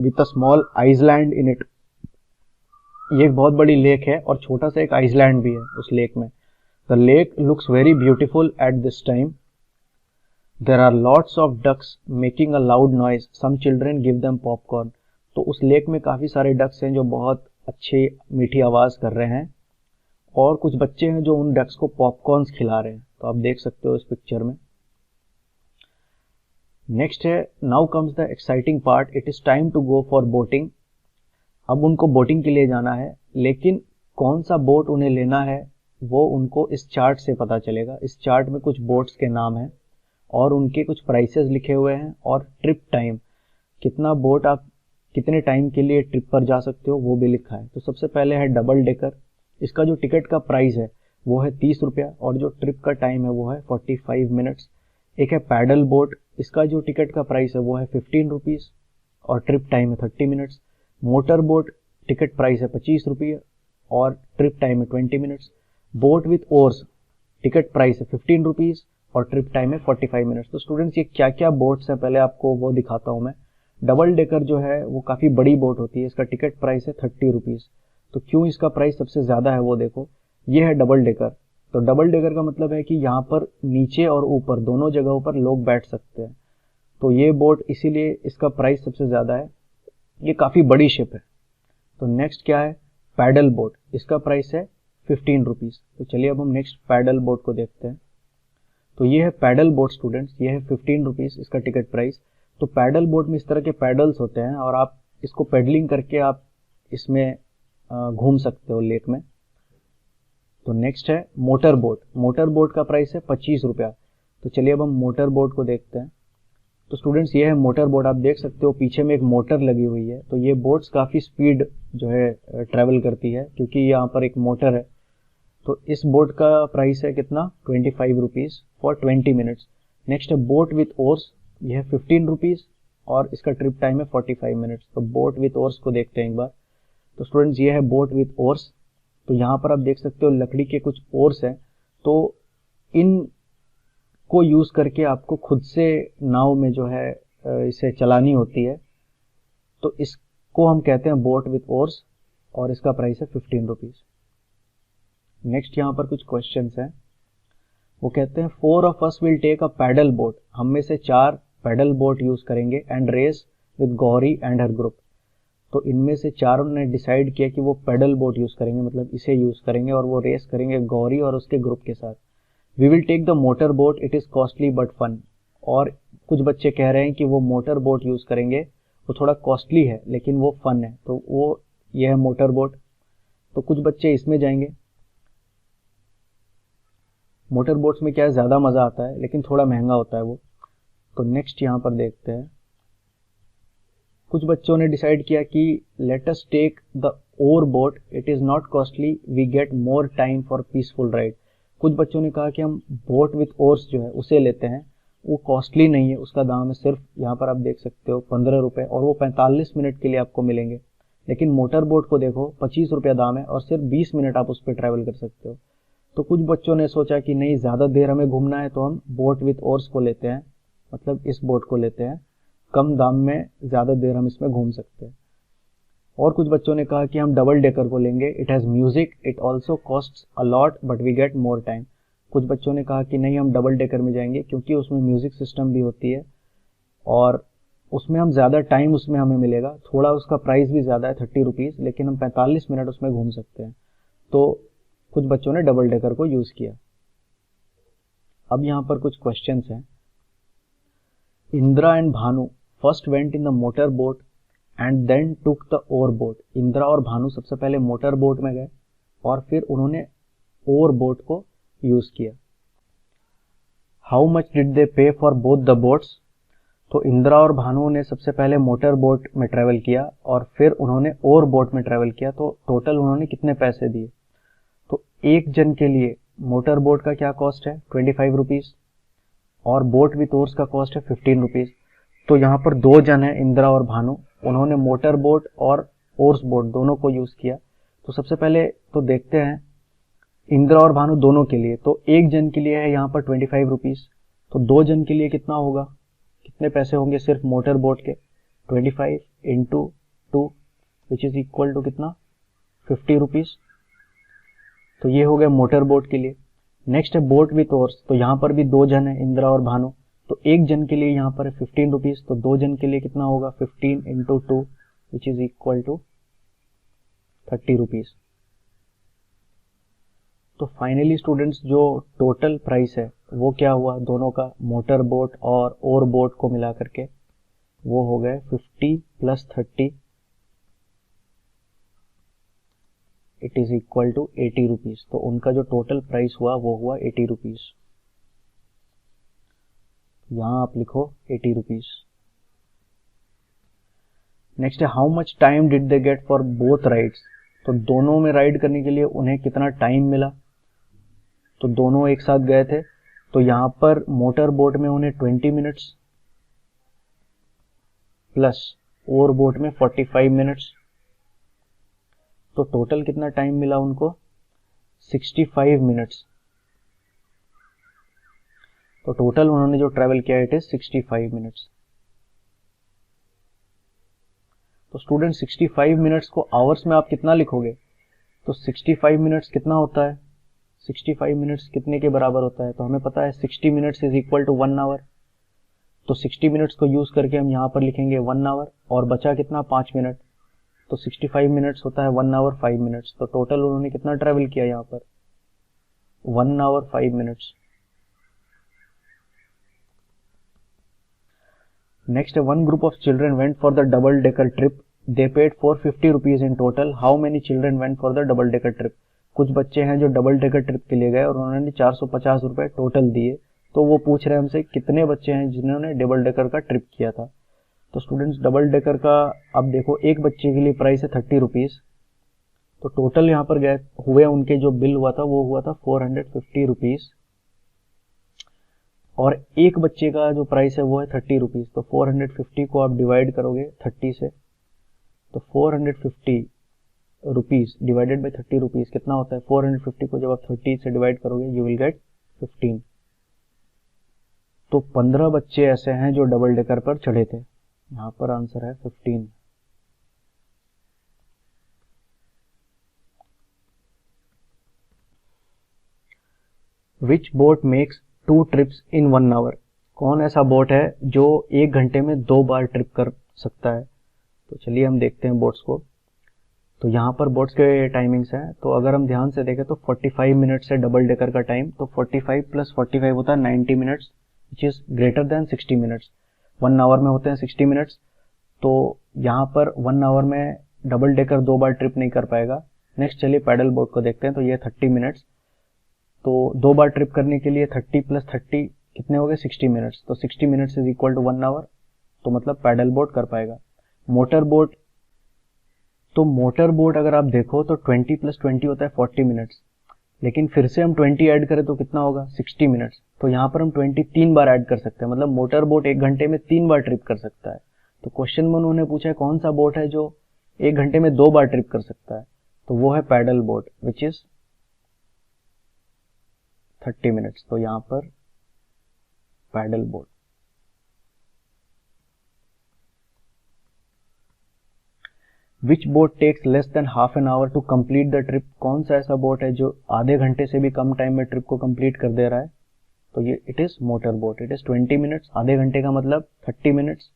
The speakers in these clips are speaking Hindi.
With a small island in it. ये एक बहुत बड़ी लेक है और छोटा सा एक आइसलैंड भी है उस लेक में। The lake looks very beautiful at this time. There are lots of ducks making a loud noise, some children give them popcorn. तो उस लेक में काफी सारे डक्स हैं जो बहुत अच्छी मीठी आवाज कर रहे हैं, और कुछ बच्चे हैं जो उन डक्स को पॉपकॉर्न्स खिला रहे हैं। तो आप देख सकते हो इस पिक्चर में। नेक्स्ट है, now comes the exciting part, it is time to go for boating. अब उनको बोटिंग के लिए जाना है, लेकिन कौन सा बोट उन्हें लेना है वो उनको इस चार्ट से पता चलेगा। इस चार्ट में कुछ बोट्स के नाम हैं और उनके कुछ प्राइसेस लिखे हुए हैं, और ट्रिप टाइम, कितना बोट आप कितने टाइम के लिए ट्रिप पर जा सकते हो वो भी लिखा है। तो सबसे पहले है डबल डेकर। इसका जो टिकट का प्राइस है वो है 30 रुपया, और जो ट्रिप का टाइम है वो है 45 मिनट्स। एक है पैडल बोट, इसका जो टिकट का प्राइस है वो है 15 रुपीज़ और ट्रिप टाइम है 30 minutes. Motor boat, ticket price है 25 रुपये और ट्रिप टाइम है 20 minutes. Boat with ores, ticket price है 15 रुपीज़ और ट्रिप टाइम है 45 मिनट्स। तो स्टूडेंट्स, ये क्या क्या बोट्स हैं पहले आपको वो दिखाता हूँ मैं। डबल डेकर जो है वो काफ़ी बड़ी बोट होती है, इसका टिकट प्राइस है 30 रुपीज़। तो क्यों इसका प्राइस सबसे ज़्यादा है वो देखो, ये है डबल डेकर। तो डबल डेकर का मतलब है कि यहाँ पर नीचे और ऊपर दोनों जगहों पर लोग बैठ सकते हैं। तो ये बोट इसीलिए इसका प्राइस सबसे ज़्यादा है, ये काफ़ी बड़ी शिप है। तो नेक्स्ट क्या है, पैडल बोट, इसका प्राइस है 15 रुपीज़। तो चलिए अब हम नेक्स्ट पैडल बोट को देखते हैं। तो ये है पैडल बोट स्टूडेंट्स, ये है 15 रुपीज़ इसका टिकट प्राइस। तो पैडल बोट में इस तरह के पैडल्स होते हैं और आप इसको पेडलिंग करके आप इसमें घूम सकते हो लेक में। तो नेक्स्ट है मोटर बोट। मोटर बोट का प्राइस है 25 रुपया। तो चलिए अब हम मोटर बोट को देखते हैं। तो स्टूडेंट्स, ये है मोटर बोट, आप देख सकते हो पीछे में एक मोटर लगी हुई है। तो ये बोट्स काफ़ी स्पीड जो है ट्रैवल करती है, क्योंकि यहाँ पर एक मोटर है। तो इस बोट का प्राइस है कितना, 25 रुपीज़ फॉर 20 मिनट्स। नेक्स्ट है बोट विथ ओर्स, ये है 15 रुपीज़ और इसका ट्रिप टाइम है 45 मिनट्स। तो बोट विथ ओर्स को देखते हैं एक बार। तो स्टूडेंट्स, ये है बोट विथ ओर्स। तो यहाँ पर आप देख सकते हो लकड़ी के कुछ ओर्स हैं। तो इन को यूज़ करके आपको खुद से नाव में जो है इसे चलानी होती है। तो इसको हम कहते हैं बोट विथ ओर्स और इसका प्राइस है 15 रुपीज़। नेक्स्ट यहाँ पर कुछ क्वेश्चंस हैं। वो कहते हैं 4 of us will take a paddle boat, हम में से 4 पैडल बोट यूज़ करेंगे and race with Gauri and her group. तो इनमें से 4 ने डिसाइड किया कि वो पैडल बोट यूज़ करेंगे, मतलब इसे यूज़ करेंगे और वो रेस करेंगे गौरी और उसके ग्रुप के साथ। We will take the motor boat, it is costly but fun. और कुछ बच्चे कह रहे हैं कि वो मोटर बोट यूज़ करेंगे, वो थोड़ा कॉस्टली है लेकिन वो फन है। तो वो ये है मोटर बोट। तो कुछ बच्चे इसमें जाएंगे। मोटर बोट्स में क्या है, ज़्यादा मज़ा आता है लेकिन थोड़ा महंगा होता है वो। तो नेक्स्ट यहाँ पर देखते हैं। कुछ बच्चों ने डिसाइड किया कि let us take the oar boat, it is not costly, we get more time for peaceful ride. कुछ बच्चों ने कहा कि हम बोट विथ ओर्स जो है उसे लेते हैं, वो कॉस्टली नहीं है, उसका दाम है सिर्फ, यहाँ पर आप देख सकते हो 15 रुपये, और वो 45 मिनट के लिए आपको मिलेंगे। लेकिन मोटर बोट को देखो 25 रुपया दाम है और सिर्फ 20 मिनट आप उस पर ट्रैवल कर सकते हो। तो कुछ बच्चों ने सोचा कि नहीं, ज़्यादा देर हमें घूमना है तो हम बोट विथ ओर्स को लेते हैं, मतलब इस बोट को लेते हैं, कम दाम में ज़्यादा देर हम इसमें घूम सकते हैं। और कुछ बच्चों ने कहा कि हम डबल डेकर को लेंगे, it has music, it also costs a lot but we get more time. कुछ बच्चों ने कहा कि नहीं, हम डबल डेकर में जाएंगे क्योंकि उसमें म्यूजिक सिस्टम भी होती है और उसमें हम ज़्यादा टाइम उसमें हमें मिलेगा। थोड़ा उसका प्राइस भी ज़्यादा है 30 रुपीज़, लेकिन हम 45 मिनट उसमें घूम सकते हैं। तो कुछ बच्चों ने डबल डेकर को यूज़ किया। अब यहाँ पर कुछ क्वेश्चंस हैं। Indira and Bhanu first went in the motor boat and then took the oar boat. Indira और भानु सबसे पहले मोटर बोट में गए और फिर उन्होंने ओर बोट को यूज़ किया। हाउ मच डिड दे पे फॉर बोथ द बोट्स। तो इंदिरा और भानु ने सबसे पहले मोटर बोट में ट्रैवल किया और फिर उन्होंने ओर बोट में ट्रैवल किया। तो टोटल उन्होंने कितने पैसे दिए। तो एक जन के लिए मोटर बोट का क्या कॉस्ट है, 25 रुपीज़, और बोट विथ ओर्स का कॉस्ट है 15 रुपीज़। तो यहाँ पर 2 जन हैं, इंदिरा और भानु, उन्होंने मोटर बोट और ओर्स बोट दोनों को यूज़ किया। तो सबसे पहले तो देखते हैं इंदिरा और भानु दोनों के लिए। तो एक जन के लिए है यहाँ पर 25 रुपीज़। तो 2 जन के लिए कितना होगा, कितने पैसे होंगे सिर्फ मोटर बोट के, 25 into 2 which is equal to कितना 50 रुपीज। तो ये हो गया मोटर बोट के लिए। नेक्स्ट है बोट विथ ओर्स, तो यहाँ पर भी 2 जन है, इंदिरा और भानु, तो एक जन के लिए यहाँ पर है 15 रुपीज, तो 2 जन के लिए कितना होगा 15 into 2 which is equal to 30 rupees. तो फाइनली स्टूडेंट्स जो टोटल प्राइस है वो क्या हुआ दोनों का, मोटर बोट और ओर बोट को मिला करके, वो हो गए 50 plus 30 it is equal to 80 rupees. तो उनका जो टोटल प्राइस हुआ वो हुआ 80 रुपीज। यहां आप लिखो 80 रुपीज। नेक्स्ट है how much time did they get for both rides, तो दोनों में राइड करने के लिए उन्हें कितना टाइम मिला। तो दोनों एक साथ गए थे, तो यहां पर मोटर बोट में उन्हें 20 मिनट्स प्लस ओर बोट में 45 मिनट्स, तो टोटल कितना टाइम मिला उनको 65 मिनट्स। तो टोटल उन्होंने जो ट्रेवल किया इट इज 65 मिनट्स। तो स्टूडेंट 65 मिनट्स को आवर्स में आप कितना लिखोगे, तो 65 मिनट्स कितना होता है, 65 मिनट्स कितने के बराबर होता है, तो हमें पता है 60 minutes is equal to 1 hour. तो 60 मिनट्स को यूज करके हम यहाँ पर लिखेंगे 1 आवर, और बचा कितना 5 मिनट, तो 65 मिनट्स होता है 1 आवर 5 मिनट्स। तो टोटल उन्होंने कितना ट्रेवल किया यहाँ पर 1 hour 5 minutes. Next one group of children went for the double decker trip, they paid for 50 rupees in total, how many children went for the double decker trip. कुछ बच्चे हैं जो डबल डेकर ट्रिप के लिए गए और उन्होंने 450 रुपए टोटल दिए। तो वो पूछ रहे हैं हमसे कितने बच्चे हैं जिन्होंने डबल डेकर का ट्रिप किया था। तो स्टूडेंट्स डबल डेकर का अब देखो एक बच्चे के लिए प्राइस है 30 रुपीज, तो टोटल यहाँ पर गए हुए उनके जो बिल हुआ था वो हुआ था 450 रुपीज, और एक बच्चे का जो प्राइस है वो है 30 रुपीज। तो 450 को आप डिवाइड करोगे 30 से, तो 450 रुपीज डिवाइडेड बाई 30 रुपीज कितना होता है, 450 को जब आप 30 से डिवाइड करोगे यू विल गेट 15। तो 15 बच्चे ऐसे हैं जो डबल डेकर पर चढ़े थे, यहां पर आंसर है 15। Which boat makes 2 trips in 1 hour, कौन ऐसा बोट है जो 1 घंटे में 2 बार ट्रिप कर सकता है। तो चलिए हम देखते हैं बोट्स को। तो यहाँ पर बोट्स के टाइमिंग्स हैं, तो अगर हम ध्यान से देखें तो 45 मिनट्स है डबल डेकर का टाइम, तो 45 प्लस 45 होता है 90 minutes which is greater than 60 minutes. 1 hour में होते हैं 60 मिनट्स, तो यहाँ पर 1 आवर में डबल डेकर 2 बार ट्रिप नहीं कर पाएगा। नेक्स्ट चलिए पैडल बोट को देखते हैं, तो ये 30 मिनट्स, तो 2 बार ट्रिप करने के लिए 30 प्लस 30 कितने हो गए 60 मिनट्स, तो 60 minutes is equal to 1 hour, तो मतलब पैडल बोट कर पाएगा। मोटर बोट, तो मोटर बोट अगर आप देखो तो 20 प्लस 20 होता है 40 मिनट्स, लेकिन फिर से हम 20 ऐड करें तो कितना होगा 60 मिनट्स, तो यहाँ पर हम 20 3 बार ऐड कर सकते हैं, मतलब मोटर बोट 1 घंटे में 3 बार ट्रिप कर सकता है। तो क्वेश्चन में उन्होंने पूछा है कौन सा बोट है जो 1 घंटे में 2 बार ट्रिप कर सकता है, तो वो है paddle boat which is 30 minutes. तो यहाँ पर paddle boat. Which boat takes less than half an hour to complete the trip, कौन सा ऐसा बोट है जो आधे घंटे से भी कम टाइम में ट्रिप को कंप्लीट कर दे रहा है, तो ये it is motor boat. It is 20 minutes, आधे घंटे का मतलब 30 मिनट्स,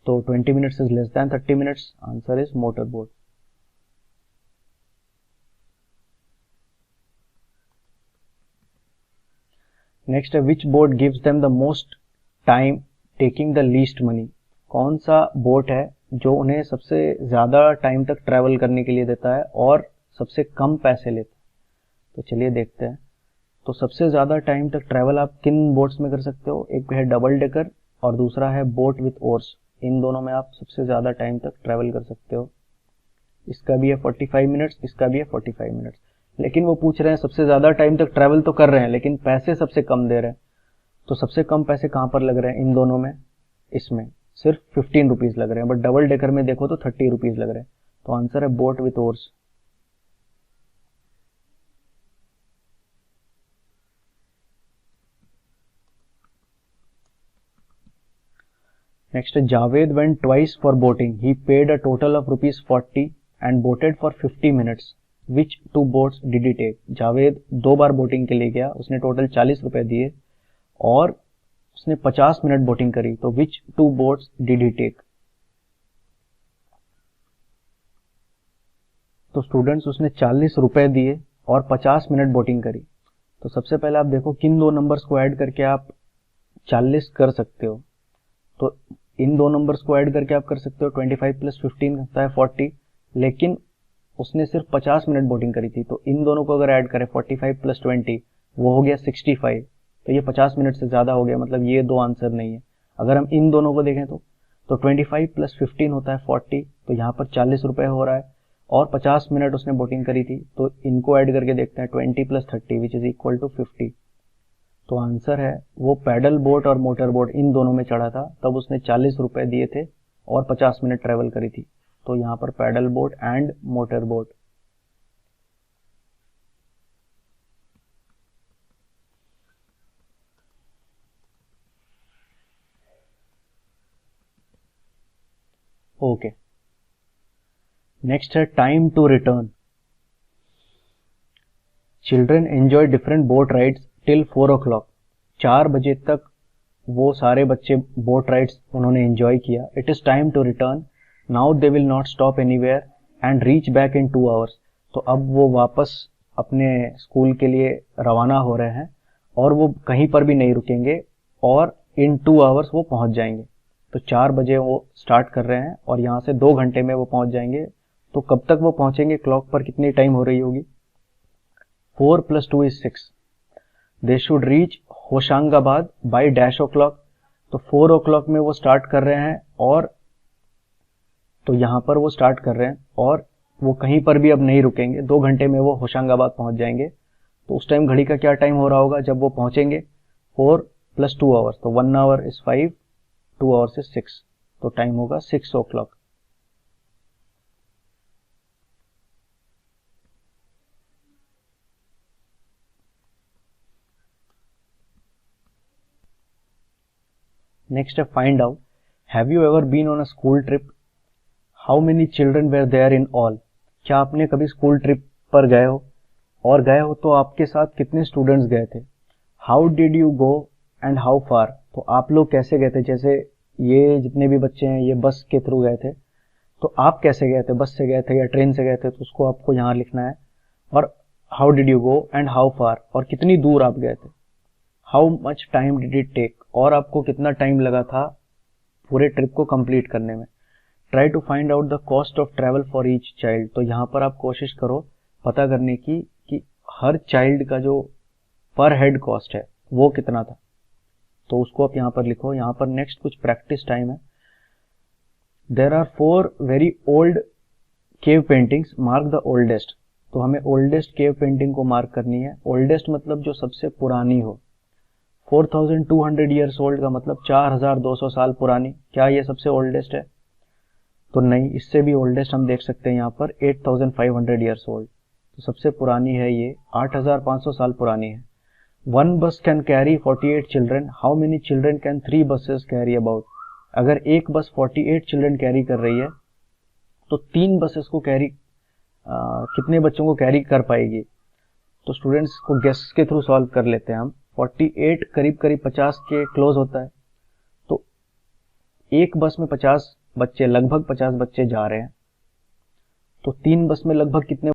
तो 20 minutes is less than 30 minutes, answer is motor boat. Next है which boat gives them the most time taking the least money, कौन सा बोट है जो उन्हें सबसे ज्यादा टाइम तक ट्रेवल करने के लिए देता है और सबसे कम पैसे लेता है। तो चलिए देखते हैं। तो सबसे ज्यादा टाइम तक ट्रेवल आप किन बोट्स में कर सकते हो, एक है डबल डेकर और दूसरा है बोट विथ ओर्स, इन दोनों में आप सबसे ज्यादा टाइम तक ट्रेवल कर सकते हो। इसका भी है 45 मिनट्स, इसका भी है 45 मिनट्स, लेकिन वो पूछ रहे हैं सबसे ज्यादा टाइम तक ट्रेवल तो कर रहे हैं लेकिन पैसे सबसे कम दे रहे हैं। तो सबसे कम पैसे कहां पर लग रहे हैं इन दोनों में, इसमें सिर्फ 15 रुपीज लग रहे हैं, बट डबल डेकर में देखो तो 30 रुपीज लग रहे हैं। तो आंसर है बोट विथ ओर्स। नेक्स्ट है Javed went twice for boating, he paid a total of ₹40 and boated for 50 minutes, which two boats did he take. Javed 2 बार बोटिंग के लिए गया, उसने टोटल ₹40 दिए और उसने 50 मिनट बोटिंग करी, तो विच 2 बोट्स डिड ही टेक। तो स्टूडेंट्स उसने ₹40 दिए और 50 मिनट बोटिंग करी। तो सबसे पहले आप देखो किन दो नंबर्स को ऐड करके आप 40 कर सकते हो। तो इन दो नंबर्स को ऐड करके आप कर सकते हो 25 + 15 होता है 40, लेकिन उसने सिर्फ 50 मिनट बोटिंग करी थी। तो इन दोनों को अगर ऐड करें 45 + 20 वो हो गया 65। तो ये 50 मिनट से ज़्यादा हो गया, मतलब ये दो आंसर नहीं है। अगर हम इन दोनों को देखें तो 25 + 15 होता है 40, तो यहाँ पर ₹40 हो रहा है और 50 मिनट उसने बोटिंग करी थी। तो इनको ऐड करके देखते हैं 20 + 30 विच इज इक्वल टू 50। तो आंसर है वो पैडल बोट और मोटर बोट इन दोनों में चढ़ा था, तब उसने ₹40 दिए थे और 50 मिनट ट्रेवल करी थी। तो यहाँ पर paddle boat and motor boat. Okay, next है time to return. Children enjoy different boat rides till 4 o'clock। 4 बजे तक वो सारे बच्चे बोट राइड्स उन्होंने एंजॉय किया। It is time to return, now they will not stop anywhere and reach back in 2 hours। तो अब वो वापस अपने स्कूल के लिए रवाना हो रहे हैं और वो कहीं पर भी नहीं रुकेंगे और इन 2 hours वो पहुंच जाएंगे। तो 4 बजे वो स्टार्ट कर रहे हैं और यहाँ से 2 घंटे में वो पहुंच जाएंगे। तो कब तक वो पहुंचेंगे, क्लॉक पर कितनी टाइम हो रही होगी? 4 + 2 is 6। They should reach Hoshangabad by -o'clock। तो 4 o'clock में वो स्टार्ट कर रहे हैं और तो यहाँ पर वो स्टार्ट कर रहे हैं और वो कहीं पर भी अब नहीं रुकेंगे। 2 घंटे में वो होशंगाबाद पहुंच जाएंगे। तो उस टाइम घड़ी का क्या टाइम हो रहा होगा जब वो पहुंचेंगे? 4 + 2 hours। तो 1 hour is 5, 2 hours is 6। तो टाइम होगा 6 o'clock। नेक्स्ट है find out, have you ever been on a school trip, how many children were there in all. क्या आपने कभी स्कूल ट्रिप पर गए हो और गए हो तो आपके साथ कितने स्टूडेंट्स गए थे? How did you go and how फार। तो आप लोग कैसे गए थे? जैसे ये जितने भी बच्चे हैं ये बस के थ्रू गए थे, तो आप कैसे गए थे? बस से गए थे या ट्रेन से गए थे? तो उसको आपको यहाँ लिखना है। और how did you go and how far, और कितनी दूर आप गए थे। How much time did it take, और आपको कितना टाइम लगा था पूरे ट्रिप को कंप्लीट करने में। Try to find out the cost of travel for each child. तो यहाँ पर आप कोशिश करो पता करने की कि हर चाइल्ड का जो पर हेड कॉस्ट है वो कितना था। तो उसको आप यहाँ पर लिखो। यहाँ पर नेक्स्ट कुछ प्रैक्टिस टाइम है। There are 4 very old cave paintings, mark the oldest. तो हमें ओल्डेस्ट केव पेंटिंग को मार्क करनी है। ओल्डेस्ट मतलब जो सबसे पुरानी हो। 4200 ईयर्स ओल्ड का मतलब 4200 साल पुरानी। क्या ये सबसे ओल्डेस्ट है? तो नहीं, इससे भी ओल्डेस्ट हम देख सकते हैं यहाँ पर 8500 ईयर्स ओल्ड। तो सबसे पुरानी है ये 8500 साल पुरानी है। 1 बस can carry 48 children, how many children can 3 buses carry about. अगर एक बस 48 चिल्ड्रन कैरी कर रही है तो 3 बसेस को कैरी कितने बच्चों को कैरी कर पाएगी? तो स्टूडेंट्स को गेस के थ्रू सॉल्व कर लेते हैं हम। 48 करीब करीब 50 के क्लोज होता है। तो एक बस में 50 बच्चे, लगभग 50 बच्चे जा रहे हैं। तो 3 बस में लगभग कितने